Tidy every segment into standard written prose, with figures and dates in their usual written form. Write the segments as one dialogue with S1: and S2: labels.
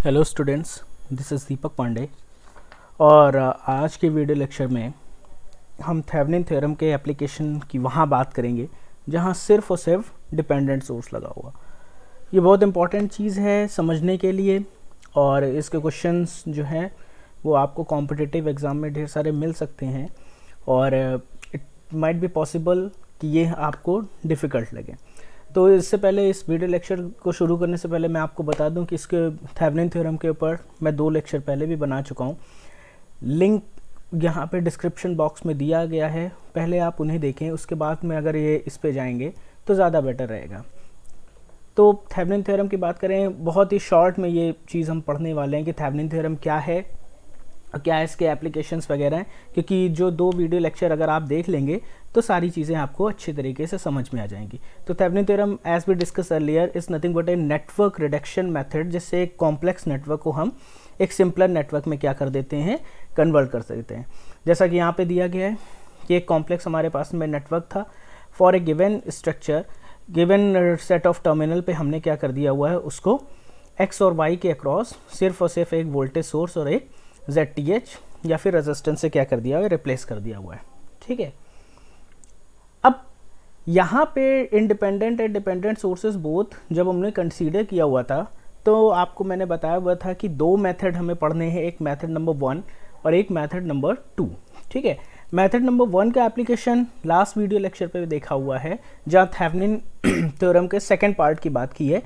S1: Hello students, this is दीपक पांडे। और आज के वीडियो लेक्चर में हम थेवेनिन थ्योरम के एप्लीकेशन की वहाँ बात करेंगे जहाँ सिर्फ और सिर्फ डिपेंडेंट सोर्स लगा हुआ। ये बहुत इंपॉर्टेंट चीज़ है समझने के लिए, और इसके क्वेश्चंस जो हैं वो आपको कॉम्पिटिटिव एग्ज़ाम में ढेर सारे मिल सकते हैं, और इट माइट बी पॉसिबल कि ये आपको डिफ़िकल्ट लगे। तो इससे पहले इस वीडियो लेक्चर को शुरू करने से पहले मैं आपको बता दूं कि इसके थेवेनिन थ्योरम के ऊपर मैं 2 लेक्चर पहले भी बना चुका हूं। लिंक यहाँ पे डिस्क्रिप्शन बॉक्स में दिया गया है, पहले आप उन्हें देखें, उसके बाद में अगर ये इस पे जाएंगे तो ज़्यादा बेटर रहेगा। तो थेवेनिन थ्योरम की बात करें, बहुत ही शॉर्ट में ये चीज़ हम पढ़ने वाले हैं कि थेवेनिन थ्योरम क्या है, क्या इसके एप्लीकेशंस वगैरह हैं, क्योंकि जो 2 वीडियो लेक्चर अगर आप देख लेंगे तो सारी चीज़ें आपको अच्छे तरीके से समझ में आ जाएंगी। तो Thevenin theorem as we discuss earlier is nothing but a network reduction method, जिससे एक कॉम्प्लेक्स नेटवर्क को हम एक सिंपलर नेटवर्क में क्या कर देते हैं, कन्वर्ट कर सकते हैं। जैसा कि यहाँ पे दिया गया है कि एक कॉम्प्लेक्स हमारे पास में नेटवर्क था for a given structure, given set of terminal पे हमने क्या कर दिया हुआ है, उसको एक्स और वाई के अक्रॉस सिर्फ और सिर्फ एक वोल्टेज सोर्स और एक ZTH या फिर रेजिस्टेंस से क्या कर दिया हुआ है, रिप्लेस कर दिया हुआ है। ठीक है, अब यहाँ पे independent and dependent sources both जब हमने कंसीडर किया हुआ था तो आपको मैंने बताया हुआ था कि 2 मेथड हमें पढ़ने हैं, एक मेथड नंबर 1 और एक मेथड नंबर 2। ठीक है, मेथड नंबर 1 का एप्लीकेशन लास्ट वीडियो लेक्चर पे देखा हुआ है, जहाँ थेवेनिन थ्योरम के सेकेंड पार्ट की बात की है।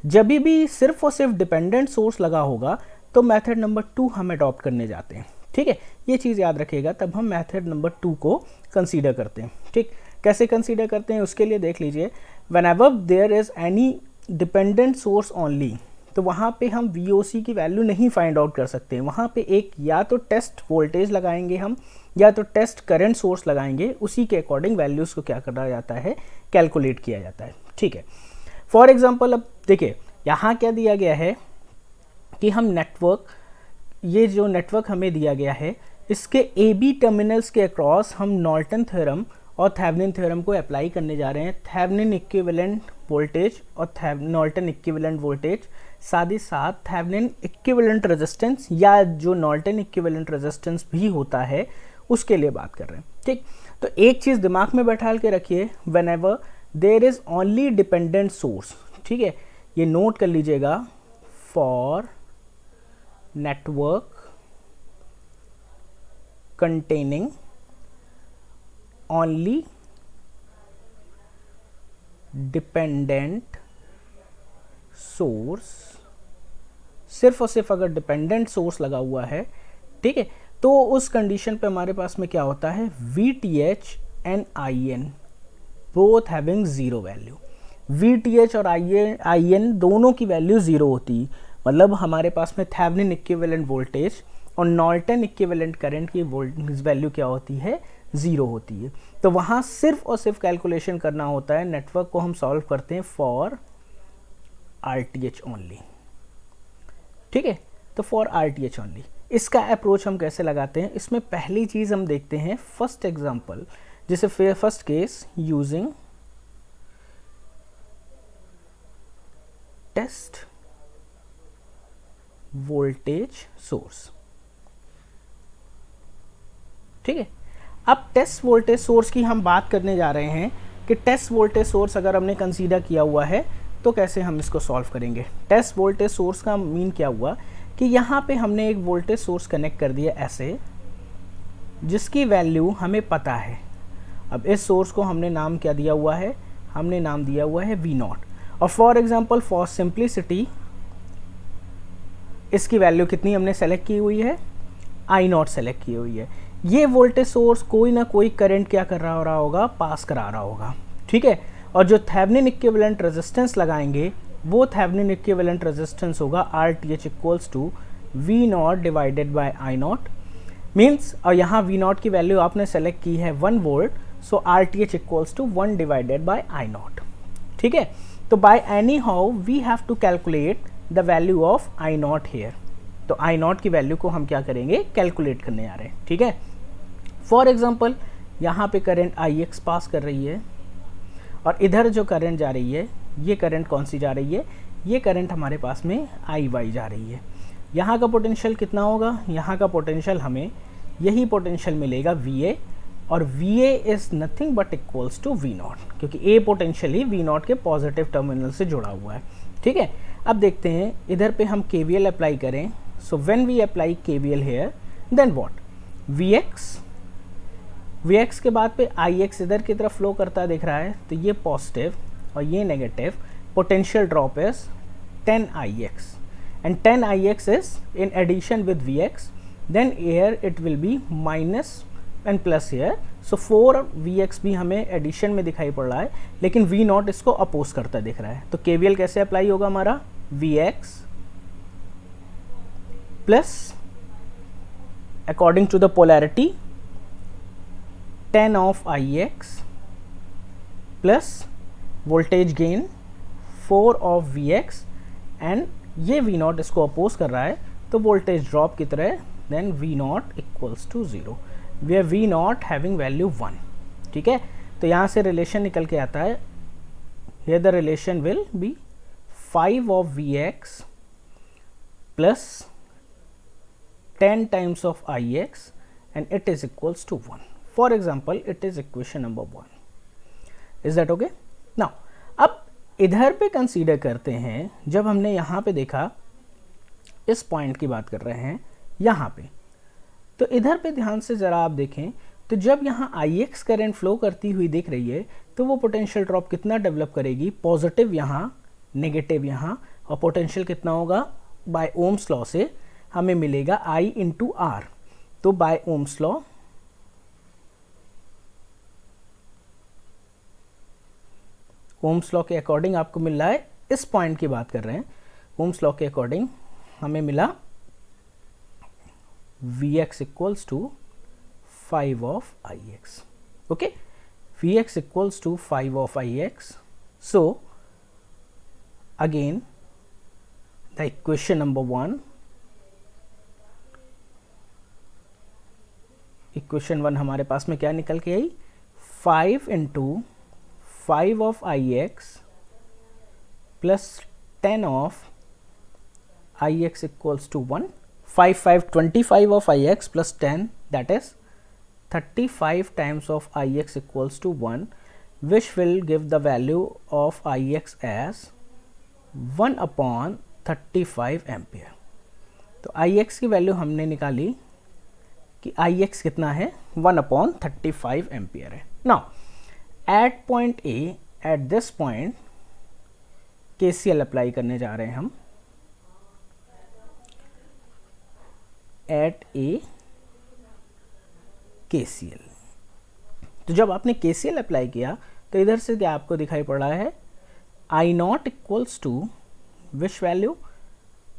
S1: जब भी सिर्फ और सिर्फ डिपेंडेंट सोर्स लगा होगा तो मेथड नंबर 2 हम अडॉप्ट करने जाते हैं। ठीक है, ये चीज़ याद रखिएगा, तब हम मेथड नंबर 2 को कंसीडर करते हैं। ठीक, कैसे कंसीडर करते हैं उसके लिए देख लीजिए, whenever there is any dependent source only, तो वहाँ पे हम VOC की वैल्यू नहीं फाइंड आउट कर सकते हैं। वहाँ पे एक या तो टेस्ट वोल्टेज लगाएंगे हम, या तो टेस्ट करंट सोर्स लगाएंगे, उसी के अकॉर्डिंग वैल्यूज़ को क्या करा जाता है, कैलकुलेट किया जाता है। ठीक है, फॉर एग्जाम्पल अब देखिए यहाँ क्या दिया गया है कि हम नेटवर्क, ये जो नेटवर्क हमें दिया गया है, इसके AB टर्मिनल्स के अक्रॉस हम नॉर्टन थ्योरम और थेवेनिन थ्योरम को अप्लाई करने जा रहे हैं। थेवेनिन इक्विवेलेंट वोल्टेज और नॉर्टन इक्विवेलेंट वोल्टेज, साथ ही साथ थेवेनिन इक्विवेलेंट रेजिस्टेंस या जो नॉर्टन इक्विवेलेंट रेजिस्टेंस भी होता है, उसके लिए बात कर रहे हैं। ठीक, तो एक चीज़ दिमाग में बैठा के रखिए, whenever there is only dependent source, ठीक है, ये नोट कर लीजिएगा, for network containing only dependent source, सिर्फ और सिर्फ अगर डिपेंडेंट सोर्स लगा हुआ है, ठीक है, तो उस कंडीशन पे हमारे पास में क्या होता है, VTH and IN both having zero value. VTH और IN दोनों की वैल्यू जीरो होती है, मतलब हमारे पास में थेवेनिन इक्विवेलेंट वोल्टेज और नॉर्टन इक्विवेलेंट करंट की वैल्यू क्या होती है, ज़ीरो होती है। तो वहाँ सिर्फ और सिर्फ कैलकुलेशन करना होता है, नेटवर्क को हम सॉल्व करते हैं फॉर RTH ओनली। ठीक है, तो फॉर RTH ओनली इसका अप्रोच हम कैसे लगाते हैं, इसमें पहली चीज़ हम देखते हैं फर्स्ट एग्जाम्पल, जिसे first case using test voltage source. ठीक है, अब टेस्ट वोल्टेज सोर्स की हम बात करने जा रहे हैं कि टेस्ट वोल्टेज सोर्स अगर हमने कंसीडर किया हुआ है तो कैसे हम इसको सॉल्व करेंगे। टेस्ट वोल्टेज सोर्स का मीन क्या हुआ कि यहाँ पे हमने एक वोल्टेज सोर्स कनेक्ट कर दिया ऐसे, जिसकी वैल्यू हमें पता है। अब इस सोर्स को हमने नाम क्या दिया हुआ है, हमने नाम दिया हुआ है V0, और फॉर एग्जाम्पल फॉर सिंप्लिसिटी इसकी वैल्यू कितनी हमने सेलेक्ट की हुई है, I0 सेलेक्ट की हुई है। ये वोल्टेज सोर्स कोई ना कोई करंट क्या कर रहा होगा, पास करा रहा होगा। ठीक है, और जो थेवेनिन इक्विवेलेंट रेजिस्टेंस लगाएंगे वो थेवेनिन इक्विवेलेंट रेजिस्टेंस होगा RTH equals to V0 divided by I0 means, और यहाँ V0 की वैल्यू आपने सेलेक्ट की है 1 volt, so RTH equals to 1 divided by I0। ठीक है, तो by any how we have to calculate the value of I0 here. तो I0 की वैल्यू को हम क्या करेंगे, कैलकुलेट करने आ रहे हैं। ठीक है, फॉर एग्जांपल यहाँ पे करंट IX पास कर रही है, और इधर जो करंट जा रही है, ये करंट कौन सी जा रही है, ये करंट हमारे पास में IY जा रही है। यहाँ का पोटेंशियल कितना होगा, यहाँ का पोटेंशियल हमें यही पोटेंशियल मिलेगा VA, और VA is nothing but equals to V0, क्योंकि A पोटेंशियल ही V0 के पॉजिटिव टर्मिनल से जुड़ा हुआ है। ठीक है, अब देखते हैं इधर पे हम KVL अप्लाई करें। So when we apply KVL here then what, VX के बाद पे IX इधर की तरफ फ्लो करता दिख रहा है, तो ये पॉजिटिव और ये negative, potential drop is 10IX, and 10IX is in addition with VX, then here it will be minus and plus here, so 4VX भी हमें एडिशन में दिखाई पड़ रहा है, लेकिन V0 इसको अपोज करता दिख रहा है। तो KVL कैसे अप्लाई होगा हमारा, VX plus according to the polarity 10 of IX plus voltage gain 4 of VX, and ये V0 इसको अपोज कर रहा है, तो वोल्टेज ड्रॉप की तरह, then V0 equals to 0, where V0 having value 1। ठीक है, तो यहाँ से रिलेशन निकल के आता है, here the relation will be 5 of VX plus 10 times of IX and it is equals to 1. For example, it is equation number 1. Is that okay? Now, अब इधर पे कंसीडर करते हैं, जब हमने यहाँ पे देखा, इस पॉइंट की बात कर रहे हैं यहाँ पे, तो इधर पे ध्यान से ज़रा आप देखें, तो जब यहाँ IX करंट फ्लो करती हुई दिख रही है, तो वो पोटेंशियल ड्रॉप कितना डेवलप करेगी, पॉजिटिव यहाँ, नेगेटिव यहाँ, और पोटेंशियल कितना होगा, बाय ओम्स लॉ से हमें मिलेगा I इंटू R। तो by Ohm's law, Ohm's law के अकॉर्डिंग आपको मिल रहा है, इस पॉइंट की बात कर रहे हैं, ओम्स लॉ के अकॉर्डिंग हमें मिला Vx equals to 5 of IX। Okay, Vx equals to 5 of IX। So again the equation number 1, equation 1 हमारे पास में क्या निकल के आई, 5 into 5 of IX plus 10 of IX equals to 1, 25 of IX plus 10, that is 35 times of IX equals to 1, which will give the value of IX as 1 upon 35 ampere. तो IX की value हमने निकाली कि IX कितना है, 1 upon 35 ampere है। Now at point A, at this point KCL apply करने जा रहे हैं हम, एट A KCL। तो जब आपने KCL अप्लाई किया, तो इधर से क्या आपको दिखाई पड़ रहा है, I0 equals to which value,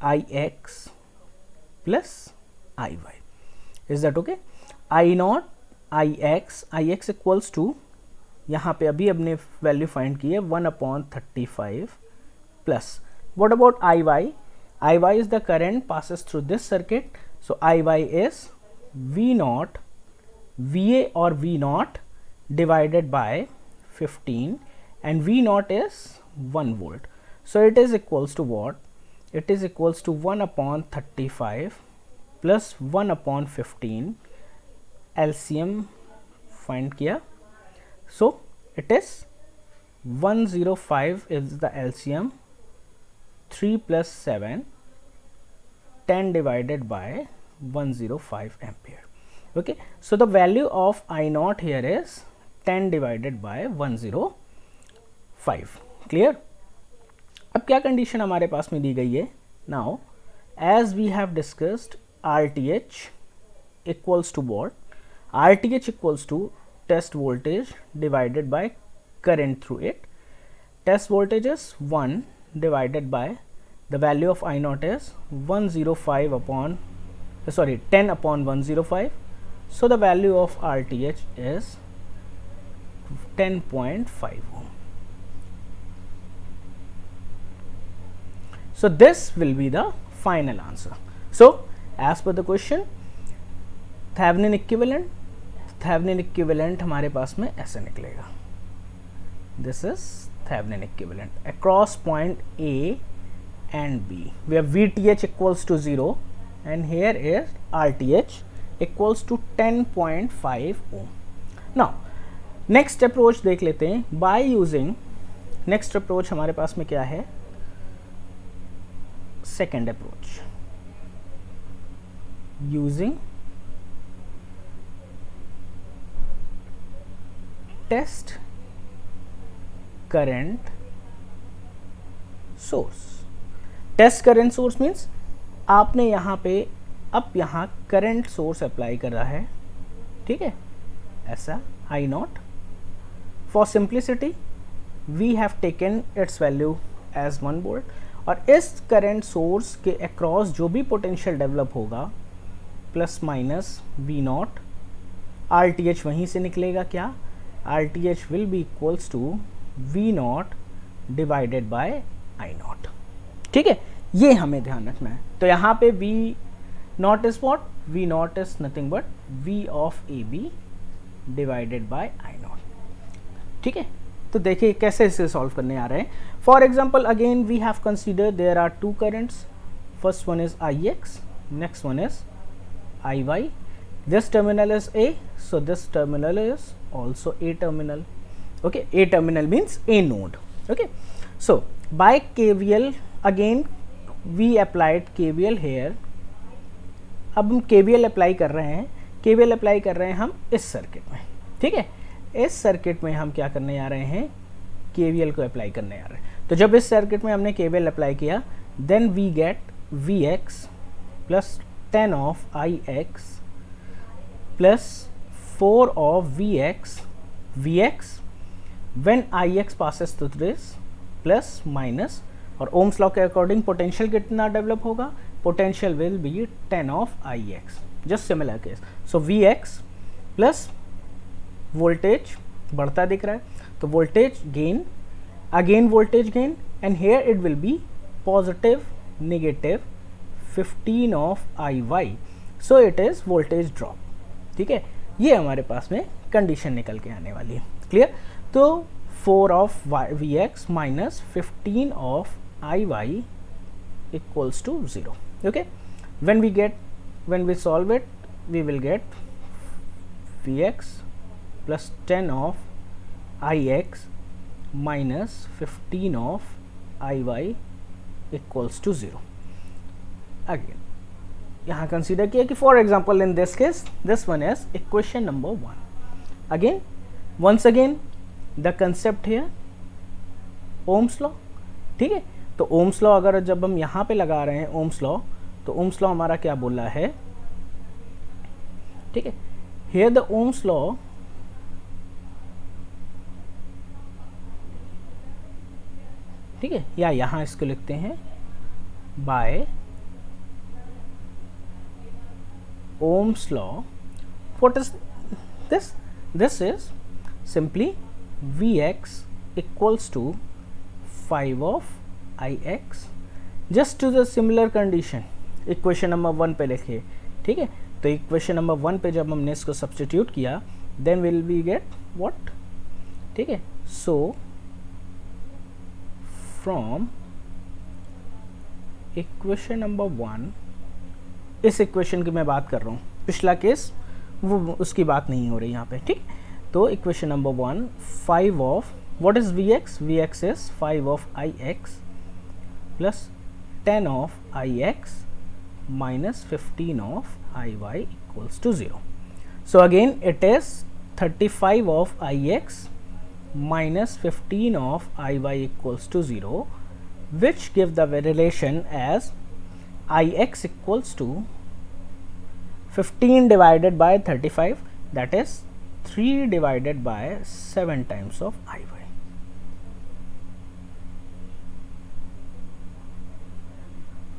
S1: IX plus IY। Is that okay, I0 IX equals to, यहाँ पे अभी हमने वैल्यू फाइंड की है 1 upon 35 plus, what about IY, IY is the current passes through this circuit, so IY is V0, VA और V0 divided by 15, and V0 is 1 volt, so it is equals to what, it is equals to 1 upon 35 plus 1 upon 15, LCM find किया, so it is 105 is the LCM, 3 plus 7, 10 divided by 105 ampere. Okay, so the value of I0 here is 10 divided by 105. Clear? अब क्या condition हमारे पास में दी गई है, now as we have discussed, RTH equals to what, RTH equals to test voltage divided by current through it. Test voltage is 1 divided by the value of I0 is 105 upon 10 upon 105, so the value of RTH is 10.5 ohm. So this will be the final answer. So as per the question, Thevenin equivalent हमारे पास में ऐसे निकलेगा, this is Thevenin equivalent across point A and B, where VTH equals to 0 and here is RTH equals to 10.5 ohm. Now next approach देख लेते हैं. By using next approach हमारे पास में क्या है? Second approach, using test current source. Test current source means आपने यहाँ पे अब यहाँ करंट सोर्स अप्लाई कर रहा है, ठीक है, ऐसा I naught. For simplicity we have taken its value as 1 volt. और इस करंट सोर्स के अक्रॉस जो भी पोटेंशियल डेवलप होगा plus minus V naught, R T H वहीं से निकलेगा. क्या? R T H will be equals to V naught divided by I naught. ठीक है, ये हमें ध्यान रखना है. तो यहाँ पे V naught is what? V naught is nothing but V of A B divided by I naught. ठीक है, तो देखिए कैसे इसे सॉल्व करने आ रहे हैं. For example again we have consider there are two currents. First one is I X, next one is I Y. This terminal is A, so this terminal is also A terminal. Okay, A terminal means A node. Okay, so by KVL again we applied KVL here. अब हम KVL apply कर रहे हैं. KVL apply कर रहे हैं हम इस सर्किट में. ठीक है, इस सर्किट में हम क्या करने जा रहे हैं? KVL को अप्लाई करने जा रहे हैं. तो जब इस सर्किट में हमने KVL अप्लाई किया, then we get Vx plus 10 of Ix plus 4 of Vx when Ix passes through this plus minus. और ओम्स लॉ के अकॉर्डिंग पोटेंशियल कितना डेवलप होगा? Potential will be 10 of Ix. Just similar case. So Vx plus voltage बढ़ता दिख रहा है, तो voltage gain, again voltage gain, and here it will be positive negative 15 of Iy. So it is voltage drop. ठीक है, ये हमारे पास में कंडीशन निकल के आने वाली है. क्लियर? तो 4 of Vx minus 15 of Iy equals to 0. Okay, when we solve it we will get Vx plus 10 of Ix minus 15 of Iy equals to 0. Again यहाँ कंसीडर किया कि for example in this case this one is equation number 1. Again once again the concept here Ohm's law. ठीक है, तो Ohm's law अगर जब हम यहाँ पे लगा रहे हैं ओम्स लॉ, तो ओम्स लॉ हमारा क्या बोल रहा है? ठीक है, हियर द ओम्स लॉ ठीक है, या यहाँ इसको लिखते हैं bye Ohm's law. What is this? This is simply Vx equals to 5 of Ix. Just to the similar condition. Equation number 1 पे लिखिए. ठीक है, तो equation number 1 पे जब हमने इसको substitute किया, then will we get what? ठीक है, so from equation number 1, इस इक्वेशन की मैं बात कर रहा हूँ, पिछला केस वो उसकी बात नहीं हो रही यहाँ पे. ठीक, तो equation number 1 5 of what is Vx? Vx is 5 of Ix plus 10 of Ix minus 15 of Iy equals to 0. So again it is 35 of Ix minus 15 of Iy equals to 0, which give the relation as Ix equals to 15 divided by 35, that is 3 divided by 7 times of Iy.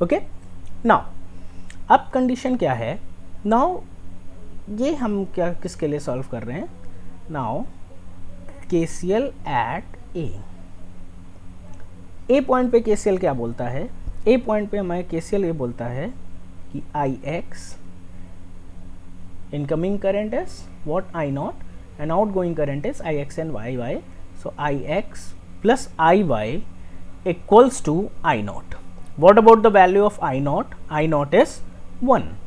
S1: Okay, now अब condition क्या है? Now ये हम क्या किसके लिए solve कर रहे हैं? नाउ KCL एट ए पॉइंट पे KCL क्या बोलता है? ए पॉइंट पे हमारे KCL ये बोलता है कि Ix incoming current is what? I0 and outgoing current is Ix and Yy. So Ix plus Iy equals to I0, What about the value of I naught? I naught is 1.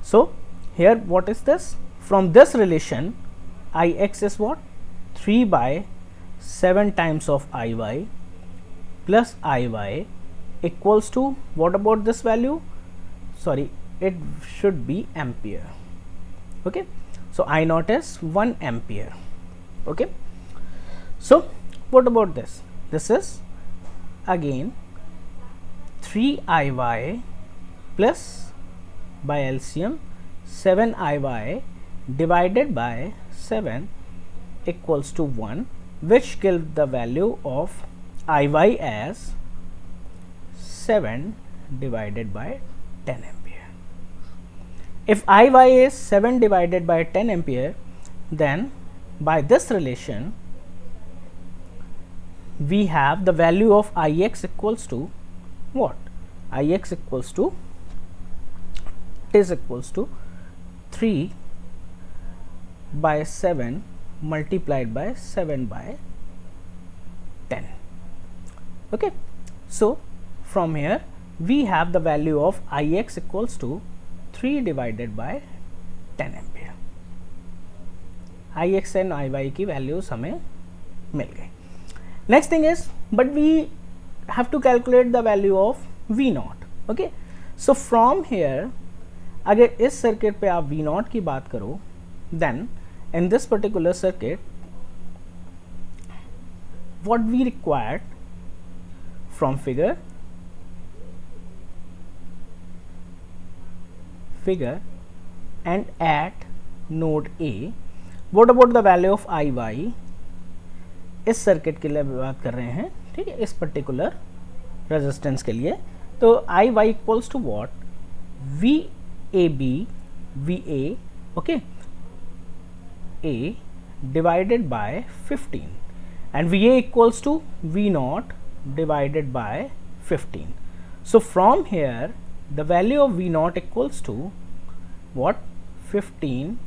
S1: So here what is this? From this relation, Ix is what? 3 by 7 times of Iy plus Iy equals to, what about this value? Sorry, it should be ampere. Okay, so I naught is 1 ampere. Okay, so what about this? This is again 3 Iy plus by LCM 7 Iy divided by 7 equals to 1, which gives the value of Iy as 7 divided by 10 ampere. If Iy is 7 divided by 10 ampere, then by this relation we have the value of Ix equals to what? Ix equals to, it is equals to 3 by 7 multiplied by 7 by 10. Okay, so from here we have the value of Ix equals to 3 divided by 10 ampere. Ix and Iy की values हमें मिल गई. Next thing is, but we have to calculate the value of V naught. Okay, so from here अगर इस circuit पे आप V naught की बात करो, then in this particular circuit what we required from figure and at node A, what about the value of Iy? इस circuit के लिए बात कर रहे हैं, ठीक है, इस पर्टिकुलर रेजिस्टेंस के लिए. तो Iy इक्वल्स टू what? VA, okay, A divided by 15, and VA equals to V naught divided by 15. So from here the value of V naught equals to what? 15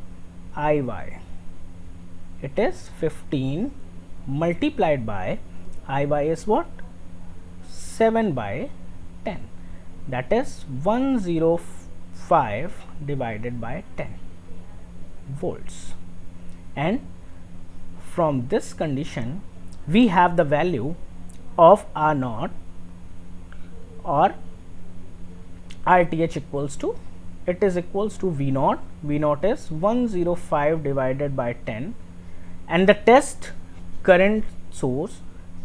S1: Iy. It is 15 multiplied by Iy is what? 7 by 10, that is 105 divided by 10 volts. And from this condition we have the value of R naught or RTH equals to, it is equals to V naught. V naught is 105 divided by 10, and the test current source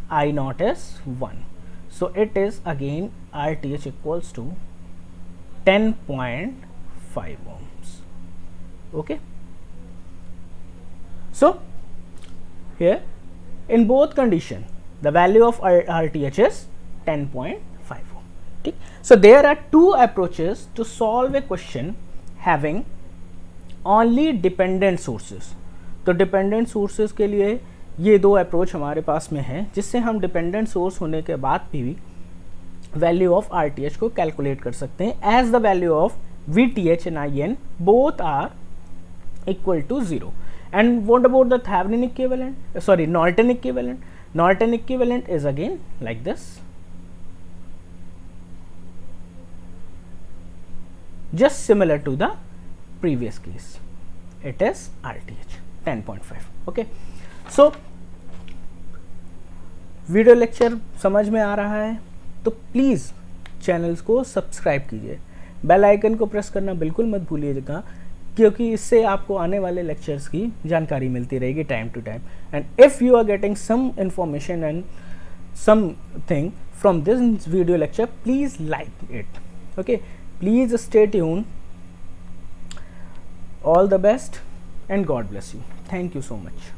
S1: I naught is 1. So it is again RTH equals to 10.5 ohms. Okay, so here in both condition the value of RTH is 10.5 ohm. Okay? So there are two approaches to solve a question having only dependent sources. तो dependent sources के लिए ये दो approach हमारे पास में है, जिससे हम डिपेंडेंट सोर्स होने के बाद भी वैल्यू ऑफ RTH को कैलकुलेट कर सकते हैं, as the value of VTH and IN both are equal to 0. And what about the Thevenin equivalent? Norton equivalent. Norton equivalent is again like this. Just similar to the previous case. It is RTH 10.5. Okay. So video lecture समझ में आ रहा है तो please channels को subscribe कीजिए, bell icon को press करना बिल्कुल मत भूलिएगा, क्योंकि इससे आपको आने वाले लेक्चर्स की जानकारी मिलती रहेगी time to time. And if you are getting some information and something from this video lecture, please like it. Okay, please stay tuned. All the best and God bless you. Thank you so much.